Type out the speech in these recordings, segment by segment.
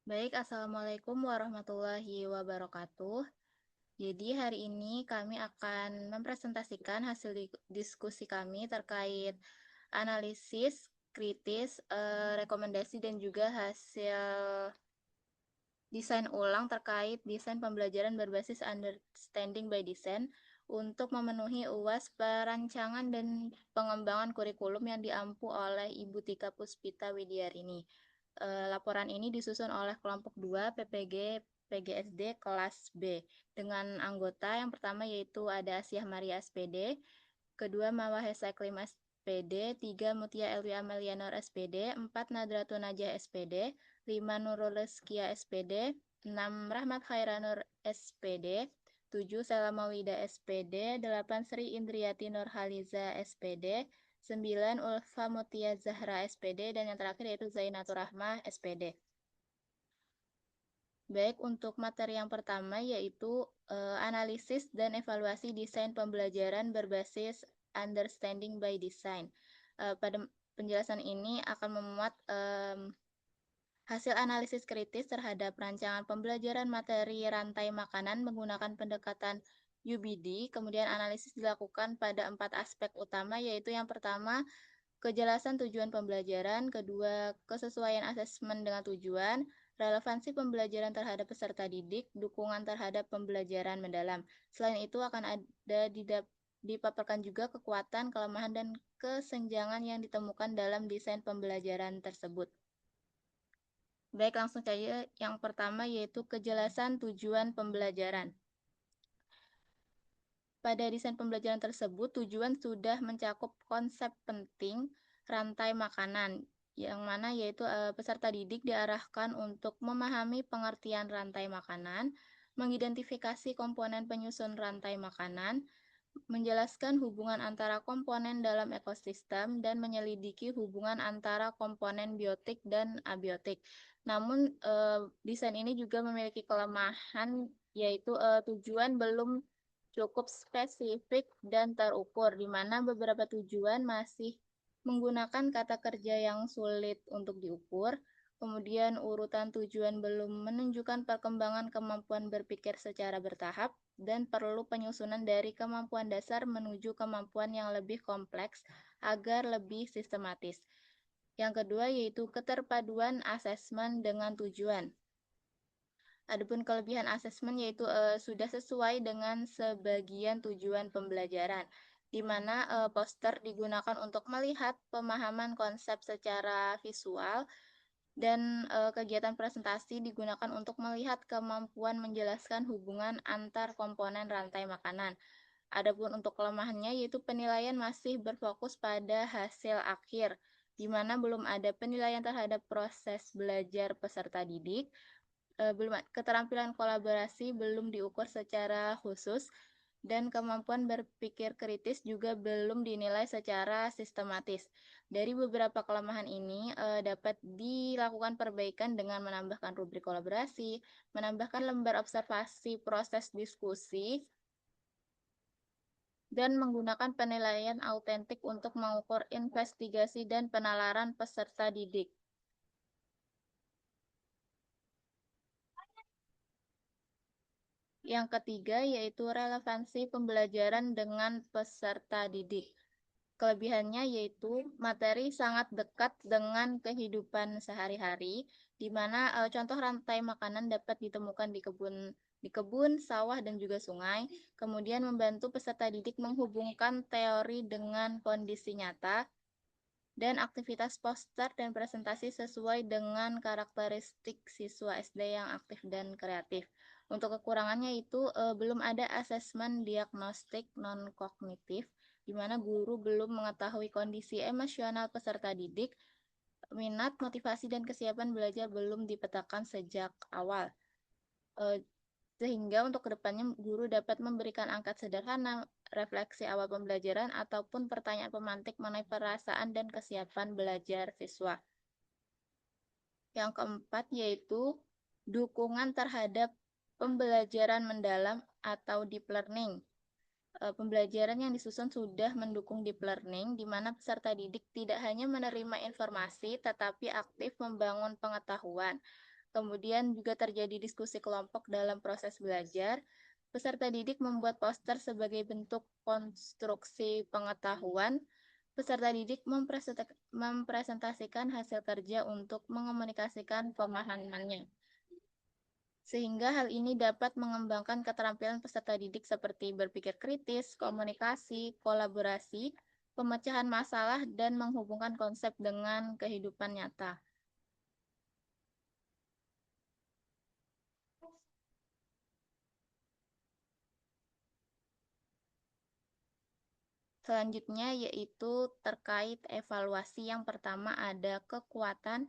Baik, Assalamualaikum warahmatullahi wabarakatuh. Jadi hari ini kami akan mempresentasikan hasil diskusi kami terkait analisis kritis, rekomendasi dan juga hasil desain ulang terkait desain pembelajaran berbasis understanding by design untuk memenuhi UAS perancangan dan pengembangan kurikulum yang diampu oleh Ibu Tika Puspita Widyarini. Laporan ini disusun oleh kelompok 2 PPG PGSD kelas B dengan anggota yang pertama yaitu ada Asyah Maria SPD, kedua Mawahesa Klim SPD, 3 Mutia Elwi Amelianor SPD, 4 Nadratun Najah SPD, 5 Nurul Rizkia SPD, 6 Rahmat Khairanur SPD, 7 Selama Wida SPD, 8 Sri Indriati Nurhaliza SPD, 9 Ulfa Mutia Zahra SPD, dan yang terakhir yaitu Zainatur Rahmah SPD. Baik, untuk materi yang pertama yaitu analisis dan evaluasi desain pembelajaran berbasis understanding by design. Pada penjelasan ini akan memuat hasil analisis kritis terhadap rancangan pembelajaran materi rantai makanan menggunakan pendekatan UBD. Kemudian analisis dilakukan pada 4 aspek utama, yaitu yang pertama kejelasan tujuan pembelajaran, kedua kesesuaian asesmen dengan tujuan, relevansi pembelajaran terhadap peserta didik, dukungan terhadap pembelajaran mendalam. Selain itu akan ada dipaparkan juga kekuatan, kelemahan, dan kesenjangan yang ditemukan dalam desain pembelajaran tersebut. Baik, langsung saja yang pertama yaitu kejelasan tujuan pembelajaran. Pada desain pembelajaran tersebut, tujuan sudah mencakup konsep penting rantai makanan, yang mana yaitu peserta didik diarahkan untuk memahami pengertian rantai makanan, mengidentifikasi komponen penyusun rantai makanan, menjelaskan hubungan antara komponen dalam ekosistem, dan menyelidiki hubungan antara komponen biotik dan abiotik. Namun, desain ini juga memiliki kelemahan, yaitu tujuan belum cukup spesifik dan terukur, di mana beberapa tujuan masih menggunakan kata kerja yang sulit untuk diukur. Kemudian urutan tujuan belum menunjukkan perkembangan kemampuan berpikir secara bertahap dan perlu penyusunan dari kemampuan dasar menuju kemampuan yang lebih kompleks agar lebih sistematis. Yang kedua yaitu keterpaduan asesmen dengan tujuan. Adapun kelebihan asesmen yaitu sudah sesuai dengan sebagian tujuan pembelajaran, di mana poster digunakan untuk melihat pemahaman konsep secara visual dan kegiatan presentasi digunakan untuk melihat kemampuan menjelaskan hubungan antar komponen rantai makanan. Adapun untuk kelemahannya yaitu penilaian masih berfokus pada hasil akhir, di mana belum ada penilaian terhadap proses belajar peserta didik, belum keterampilan kolaborasi belum diukur secara khusus, dan kemampuan berpikir kritis juga belum dinilai secara sistematis. Dari beberapa kelemahan ini dapat dilakukan perbaikan dengan menambahkan rubrik kolaborasi, menambahkan lembar observasi proses diskusi, dan menggunakan penilaian autentik untuk mengukur investigasi dan penalaran peserta didik. Yang ketiga yaitu relevansi pembelajaran dengan peserta didik. Kelebihannya yaitu materi sangat dekat dengan kehidupan sehari-hari, di mana contoh rantai makanan dapat ditemukan di kebun, sawah, dan juga sungai. Kemudian membantu peserta didik menghubungkan teori dengan kondisi nyata, dan aktivitas poster dan presentasi sesuai dengan karakteristik siswa SD yang aktif dan kreatif. Untuk kekurangannya itu belum ada asesmen diagnostik non-kognitif, di mana guru belum mengetahui kondisi emosional peserta didik, minat, motivasi, dan kesiapan belajar belum dipetakan sejak awal. Sehingga untuk kedepannya guru dapat memberikan angkat sederhana, refleksi awal pembelajaran, ataupun pertanyaan pemantik mengenai perasaan dan kesiapan belajar siswa. Yang keempat yaitu dukungan terhadap pembelajaran mendalam atau deep learning. Pembelajaran yang disusun sudah mendukung deep learning, di mana peserta didik tidak hanya menerima informasi, tetapi aktif membangun pengetahuan. Kemudian juga terjadi diskusi kelompok dalam proses belajar. Peserta didik membuat poster sebagai bentuk konstruksi pengetahuan. Peserta didik mempresentasikan hasil kerja untuk mengomunikasikan pemahamannya. Sehingga hal ini dapat mengembangkan keterampilan peserta didik seperti berpikir kritis, komunikasi, kolaborasi, pemecahan masalah, dan menghubungkan konsep dengan kehidupan nyata. Selanjutnya yaitu terkait evaluasi. Yang pertama ada kekuatan.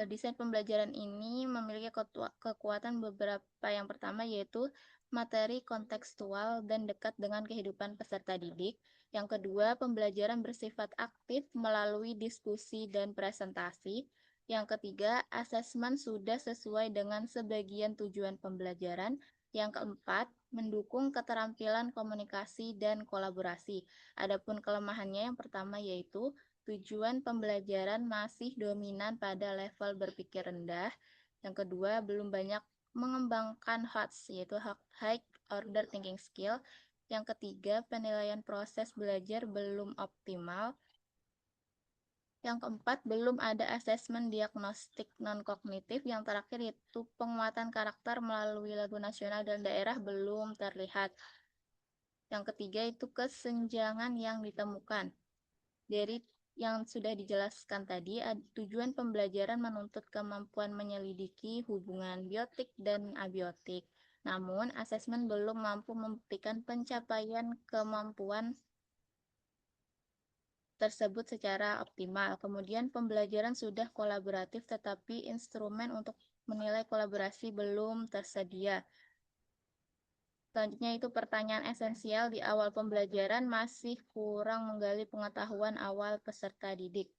Desain pembelajaran ini memiliki kekuatan beberapa. Yang pertama yaitu materi kontekstual dan dekat dengan kehidupan peserta didik. Yang kedua, pembelajaran bersifat aktif melalui diskusi dan presentasi. Yang ketiga, asesmen sudah sesuai dengan sebagian tujuan pembelajaran. Yang keempat, mendukung keterampilan komunikasi dan kolaborasi. Adapun kelemahannya yang pertama yaitu tujuan pembelajaran masih dominan pada level berpikir rendah. Yang kedua, belum banyak mengembangkan HOTS yaitu High Order Thinking Skill. Yang ketiga, penilaian proses belajar belum optimal. Yang keempat, belum ada asesmen diagnostik non-kognitif. Yang terakhir yaitu penguatan karakter melalui lagu nasional dan daerah belum terlihat. Yang ketiga itu kesenjangan yang ditemukan. Dari yang sudah dijelaskan tadi, tujuan pembelajaran menuntut kemampuan menyelidiki hubungan biotik dan abiotik. Namun, asesmen belum mampu membuktikan pencapaian kemampuan tersebut secara optimal. Kemudian, pembelajaran sudah kolaboratif, tetapi instrumen untuk menilai kolaborasi belum tersedia. Selanjutnya itu pertanyaan esensial di awal pembelajaran masih kurang menggali pengetahuan awal peserta didik.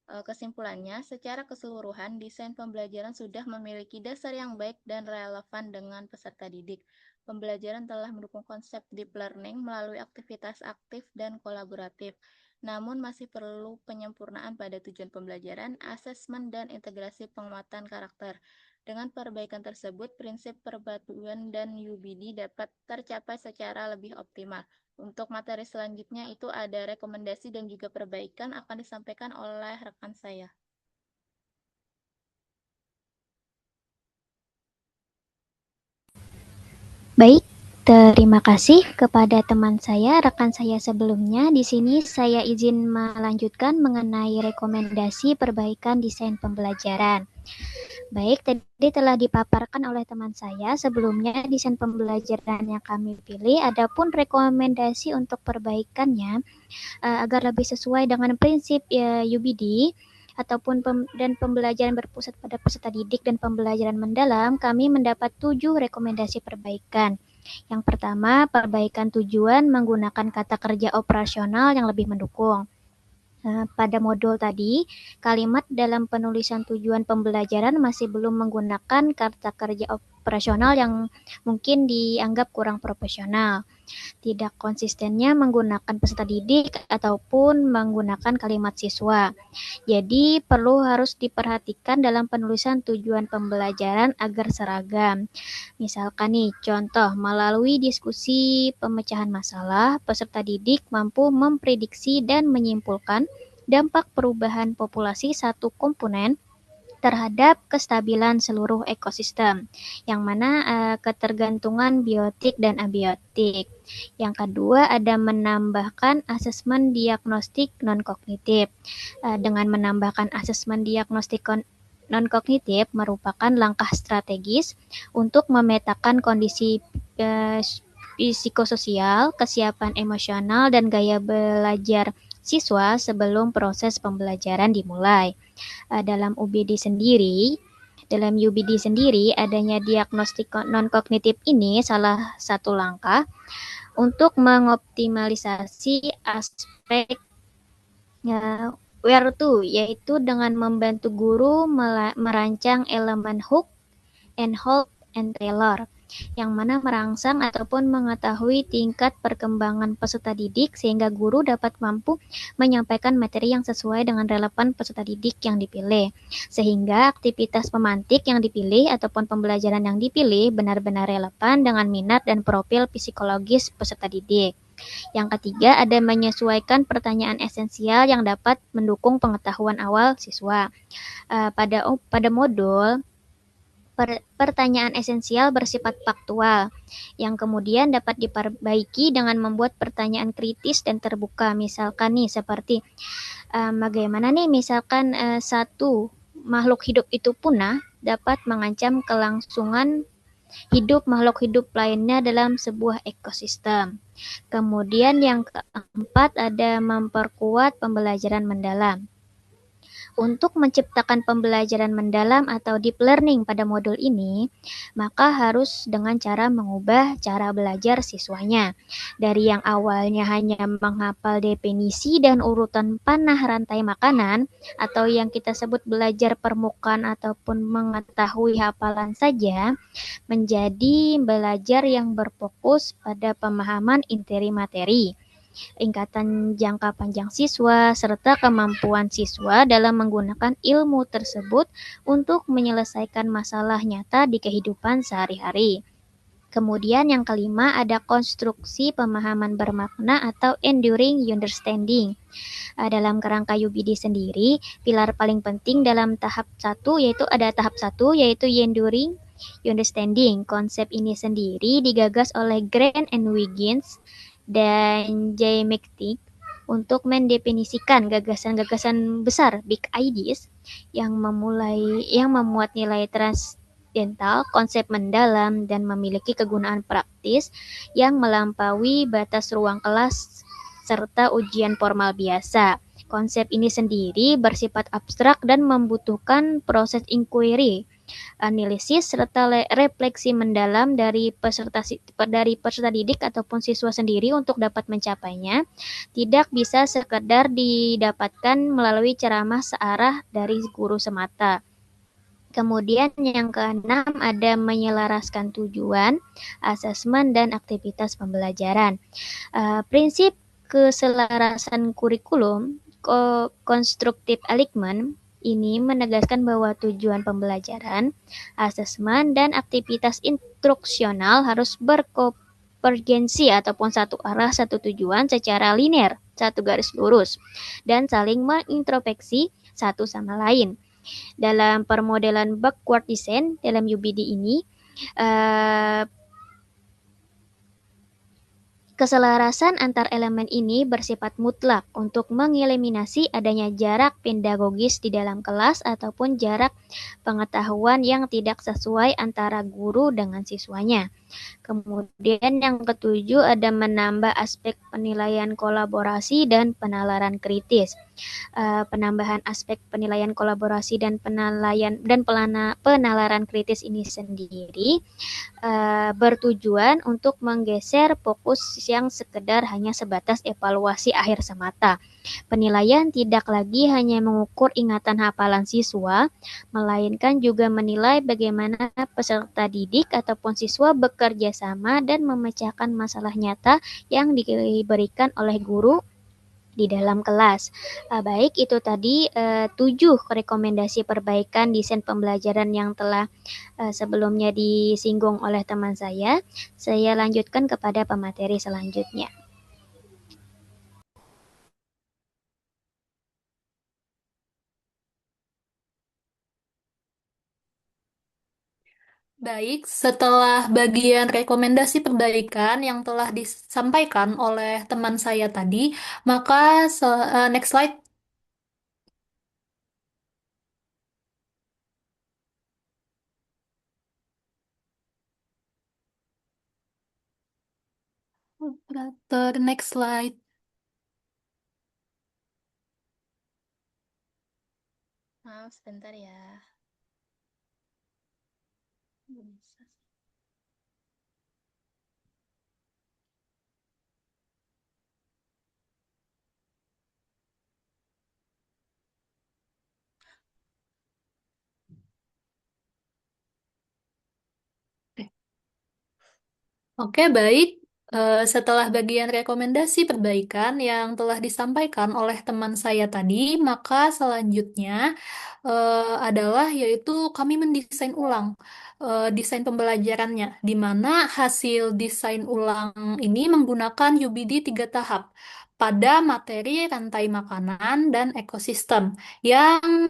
Kesimpulannya, secara keseluruhan, desain pembelajaran sudah memiliki dasar yang baik dan relevan dengan peserta didik. Pembelajaran telah mendukung konsep deep learning melalui aktivitas aktif dan kolaboratif. Namun masih perlu penyempurnaan pada tujuan pembelajaran, asesmen, dan integrasi penguatan karakter. Dengan perbaikan tersebut, prinsip perbatuan dan UBD dapat tercapai secara lebih optimal. Untuk materi selanjutnya itu ada rekomendasi dan juga perbaikan akan disampaikan oleh rekan saya. Baik, terima kasih kepada teman saya, rekan saya sebelumnya. Di sini saya izin melanjutkan mengenai rekomendasi perbaikan desain pembelajaran. Baik, tadi telah dipaparkan oleh teman saya sebelumnya desain pembelajaran yang kami pilih. Adapun rekomendasi untuk perbaikannya agar lebih sesuai dengan prinsip UBD ataupun dan pembelajaran berpusat pada peserta didik dan pembelajaran mendalam, kami mendapat 7 rekomendasi perbaikan. Yang pertama, perbaikan tujuan menggunakan kata kerja operasional yang lebih mendukung. Pada modul tadi, kalimat dalam penulisan tujuan pembelajaran masih belum menggunakan kata kerja operasional yang mungkin dianggap kurang profesional. Tidak konsistennya menggunakan peserta didik ataupun menggunakan kalimat siswa. Jadi perlu harus diperhatikan dalam penulisan tujuan pembelajaran agar seragam. Misalkan nih, contoh melalui diskusi pemecahan masalah, peserta didik mampu memprediksi dan menyimpulkan dampak perubahan populasi satu komponen terhadap kestabilan seluruh ekosistem, yang mana ketergantungan biotik dan abiotik. Yang kedua ada menambahkan asesmen diagnostik non-kognitif. Dengan menambahkan asesmen diagnostik non-kognitif merupakan langkah strategis untuk memetakan kondisi psikososial, kesiapan emosional, dan gaya belajar siswa sebelum proses pembelajaran dimulai. Dalam UBD sendiri, adanya diagnostik non-kognitif ini salah satu langkah untuk mengoptimalisasi aspek where to, yaitu dengan membantu guru merancang elemen hook and hold and trailer. yang mana merangsang ataupun mengetahui tingkat perkembangan peserta didik sehingga guru dapat mampu menyampaikan materi yang sesuai dengan relevan peserta didik yang dipilih. Sehingga aktivitas pemantik yang dipilih ataupun pembelajaran yang dipilih benar-benar relevan dengan minat dan profil psikologis peserta didik. Yang ketiga, ada menyesuaikan pertanyaan esensial yang dapat mendukung pengetahuan awal siswa. Pada modul pertanyaan esensial bersifat faktual, yang kemudian dapat diperbaiki dengan membuat pertanyaan kritis dan terbuka. Misalkan nih seperti bagaimana nih misalkan satu makhluk hidup itu punah dapat mengancam kelangsungan hidup makhluk hidup lainnya dalam sebuah ekosistem. Kemudian yang keempat ada memperkuat pembelajaran mendalam. Untuk menciptakan pembelajaran mendalam atau deep learning pada modul ini, maka harus dengan cara mengubah cara belajar siswanya. Dari yang awalnya hanya menghafal definisi dan urutan panah rantai makanan, atau yang kita sebut belajar permukaan ataupun mengetahui hafalan saja, menjadi belajar yang berfokus pada pemahaman inti materi, ingkatan jangka panjang siswa, serta kemampuan siswa dalam menggunakan ilmu tersebut untuk menyelesaikan masalah nyata di kehidupan sehari-hari. Kemudian yang kelima ada konstruksi pemahaman bermakna atau enduring understanding. Dalam kerangka UBD sendiri, pilar paling penting dalam tahap 1 yaitu enduring understanding. Konsep ini sendiri digagas oleh Grant and Wiggins dan J. McTighe untuk mendefinisikan gagasan-gagasan besar big ideas yang memuat nilai transcendental, konsep mendalam, dan memiliki kegunaan praktis yang melampaui batas ruang kelas serta ujian formal biasa. Konsep ini sendiri bersifat abstrak dan membutuhkan proses inquiry, analisis, serta refleksi mendalam dari peserta didik ataupun siswa sendiri untuk dapat mencapainya. Tidak bisa sekedar didapatkan melalui ceramah searah dari guru semata. Kemudian yang keenam ada menyelaraskan tujuan, asesmen, dan aktivitas pembelajaran. Prinsip keselarasan kurikulum, constructive alignment, ini menegaskan bahwa tujuan pembelajaran, asesmen, dan aktivitas instruksional harus berkonvergensi ataupun satu arah, satu tujuan secara linear, satu garis lurus, dan saling mengintrospeksi satu sama lain. Dalam permodelan backward design dalam UBD ini, keselarasan antar elemen ini bersifat mutlak untuk mengeliminasi adanya jarak pedagogis di dalam kelas ataupun jarak pengetahuan yang tidak sesuai antara guru dengan siswanya. Kemudian yang ketujuh ada menambah aspek penilaian kolaborasi dan penalaran kritis. Penambahan aspek penilaian kolaborasi dan penalaran kritis ini sendiri bertujuan untuk menggeser fokus yang sekedar hanya sebatas evaluasi akhir semata. Penilaian tidak lagi hanya mengukur ingatan hafalan siswa, melainkan juga menilai bagaimana peserta didik ataupun siswa bekerja sama dan memecahkan masalah nyata yang diberikan oleh guru di dalam kelas. Baik, itu tadi 7 rekomendasi perbaikan desain pembelajaran yang telah sebelumnya disinggung oleh teman saya. Saya lanjutkan kepada pemateri selanjutnya. Baik, setelah bagian rekomendasi perbaikan yang telah disampaikan oleh teman saya tadi, maka next slide. Operator, next slide. Maaf, sebentar ya. Belum bisa. Oke, baik. Setelah bagian rekomendasi perbaikan yang telah disampaikan oleh teman saya tadi, maka selanjutnya adalah yaitu kami mendesain ulang desain pembelajarannya, di mana hasil desain ulang ini menggunakan UBD 3 tahap pada materi rantai makanan dan ekosistem yang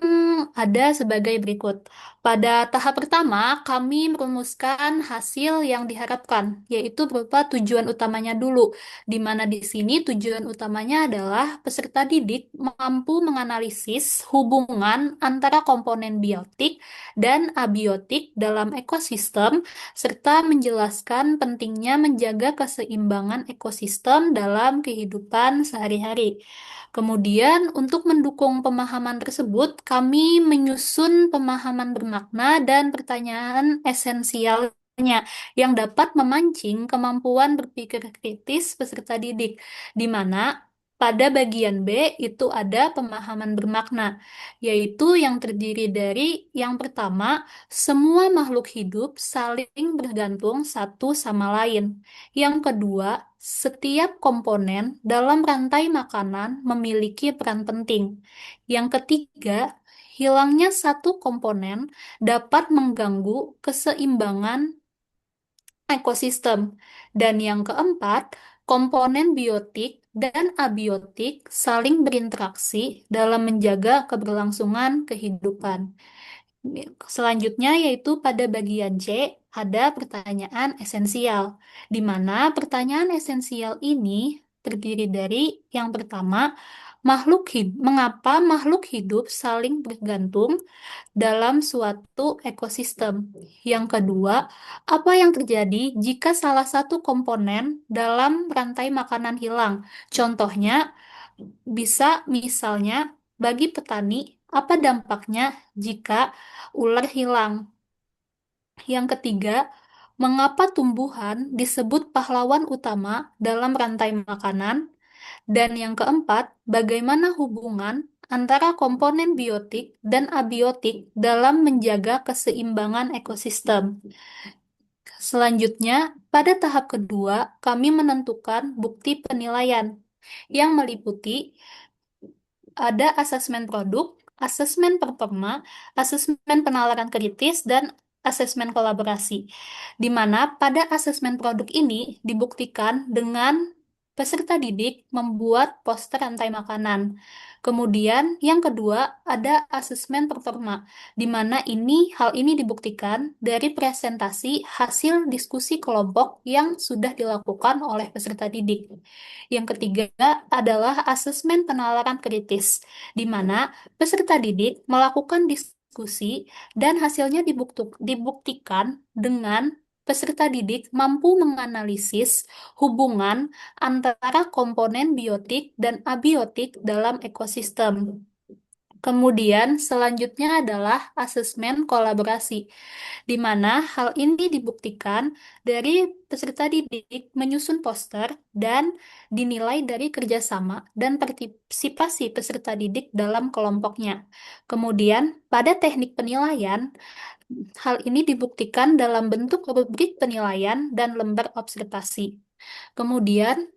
ada sebagai berikut. Pada tahap pertama, kami merumuskan hasil yang diharapkan, yaitu berupa tujuan utamanya dulu, di mana di sini tujuan utamanya adalah peserta didik mampu menganalisis hubungan antara komponen biotik dan abiotik dalam ekosistem, serta menjelaskan pentingnya menjaga keseimbangan ekosistem dalam kehidupan sehari-hari. Kemudian, untuk mendukung pemahaman tersebut, kami menyusun pemahaman bermakna dan pertanyaan esensialnya yang dapat memancing kemampuan berpikir kritis peserta didik, di mana pada bagian B itu ada pemahaman bermakna, yaitu yang terdiri dari yang pertama, semua makhluk hidup saling bergantung satu sama lain. Yang kedua, setiap komponen dalam rantai makanan memiliki peran penting. Yang ketiga, hilangnya satu komponen dapat mengganggu keseimbangan ekosistem. Dan yang keempat, komponen biotik dan abiotik saling berinteraksi dalam menjaga keberlangsungan kehidupan. Selanjutnya yaitu pada bagian C ada pertanyaan esensial, di mana pertanyaan esensial ini terdiri dari yang pertama, mengapa makhluk hidup saling bergantung dalam suatu ekosistem? Yang kedua, apa yang terjadi jika salah satu komponen dalam rantai makanan hilang? Contohnya, bisa misalnya bagi petani, apa dampaknya jika ular hilang? Yang ketiga, mengapa tumbuhan disebut pahlawan utama dalam rantai makanan? Dan yang keempat, bagaimana hubungan antara komponen biotik dan abiotik dalam menjaga keseimbangan ekosistem? Selanjutnya, pada tahap kedua, kami menentukan bukti penilaian yang meliputi ada asesmen produk, asesmen performa, asesmen penalaran kritis, dan asesmen kolaborasi. Di mana pada asesmen produk ini dibuktikan dengan peserta didik membuat poster rantai makanan. Kemudian yang kedua ada asesmen performa, di mana hal ini dibuktikan dari presentasi hasil diskusi kelompok yang sudah dilakukan oleh peserta didik. Yang ketiga adalah asesmen penalaran kritis, di mana peserta didik melakukan diskusi dan hasilnya dibuktikan dengan peserta didik mampu menganalisis hubungan antara komponen biotik dan abiotik dalam ekosistem. Kemudian selanjutnya adalah asesmen kolaborasi, di mana hal ini dibuktikan dari peserta didik menyusun poster dan dinilai dari kerjasama dan partisipasi peserta didik dalam kelompoknya. Kemudian, pada teknik penilaian, hal ini dibuktikan dalam bentuk rubrik penilaian dan lembar observasi. Kemudian,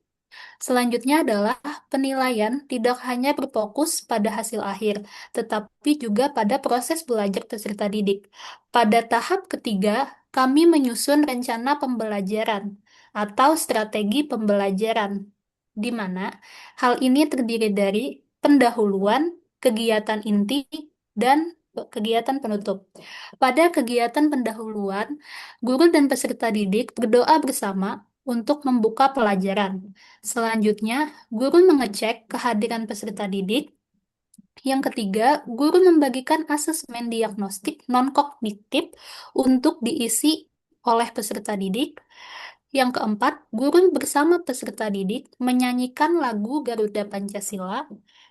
selanjutnya adalah penilaian tidak hanya berfokus pada hasil akhir, tetapi juga pada proses belajar peserta didik. Pada tahap ketiga, kami menyusun rencana pembelajaran atau strategi pembelajaran, di mana hal ini terdiri dari pendahuluan, kegiatan inti, dan kegiatan penutup. Pada kegiatan pendahuluan, guru dan peserta didik berdoa bersama untuk membuka pelajaran. Selanjutnya, guru mengecek kehadiran peserta didik. Yang ketiga, guru membagikan asesmen diagnostik non-kognitif untuk diisi oleh peserta didik. Yang keempat, guru bersama peserta didik menyanyikan lagu Garuda Pancasila.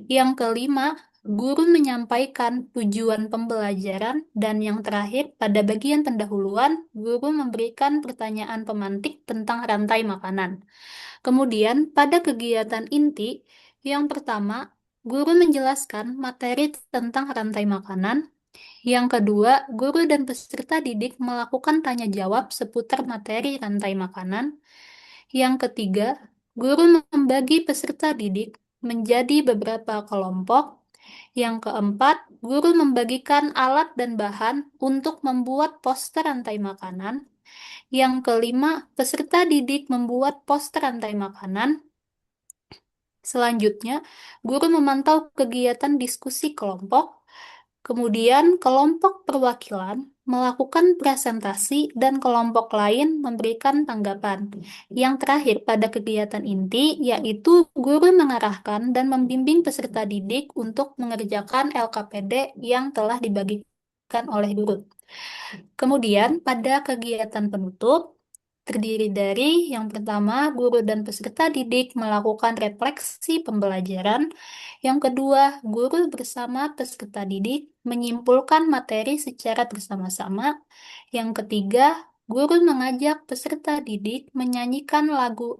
Yang kelima, guru menyampaikan tujuan pembelajaran. Dan yang terakhir, pada bagian pendahuluan, guru memberikan pertanyaan pemantik tentang rantai makanan. Kemudian, pada kegiatan inti, yang pertama, guru menjelaskan materi tentang rantai makanan. Yang kedua, guru dan peserta didik melakukan tanya jawab seputar materi rantai makanan. Yang ketiga, guru membagi peserta didik menjadi beberapa kelompok. Yang keempat, guru membagikan alat dan bahan untuk membuat poster rantai makanan. Yang kelima, peserta didik membuat poster rantai makanan. Selanjutnya, guru memantau kegiatan diskusi kelompok. Kemudian, kelompok perwakilan melakukan presentasi dan kelompok lain memberikan tanggapan. Yang terakhir, pada kegiatan inti, yaitu guru mengarahkan dan membimbing peserta didik untuk mengerjakan LKPD yang telah dibagikan oleh guru. Kemudian, pada kegiatan penutup, terdiri dari yang pertama, guru dan peserta didik melakukan refleksi pembelajaran. Yang kedua, guru bersama peserta didik menyimpulkan materi secara bersama-sama. Yang ketiga, guru mengajak peserta didik menyanyikan lagu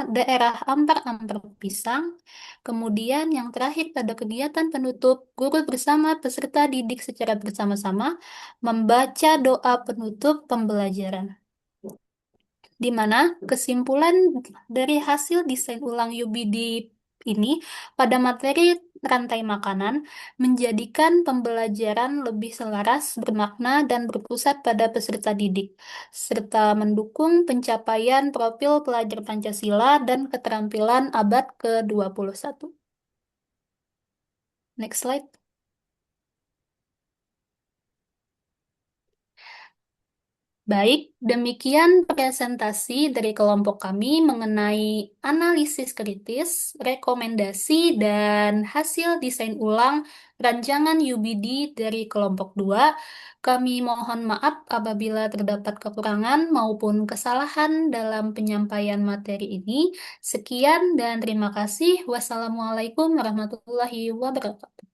daerah Ampar-Ampar Pisang. Kemudian yang terakhir pada kegiatan penutup, guru bersama peserta didik secara bersama-sama membaca doa penutup pembelajaran, di mana kesimpulan dari hasil desain ulang UBD ini pada materi rantai makanan menjadikan pembelajaran lebih selaras, bermakna, dan berpusat pada peserta didik, serta mendukung pencapaian profil pelajar Pancasila dan keterampilan abad ke-21. Next slide. Baik, demikian presentasi dari kelompok kami mengenai analisis kritis, rekomendasi, dan hasil desain ulang rancangan UBD dari kelompok 2. Kami mohon maaf apabila terdapat kekurangan maupun kesalahan dalam penyampaian materi ini. Sekian dan terima kasih. Wassalamualaikum warahmatullahi wabarakatuh.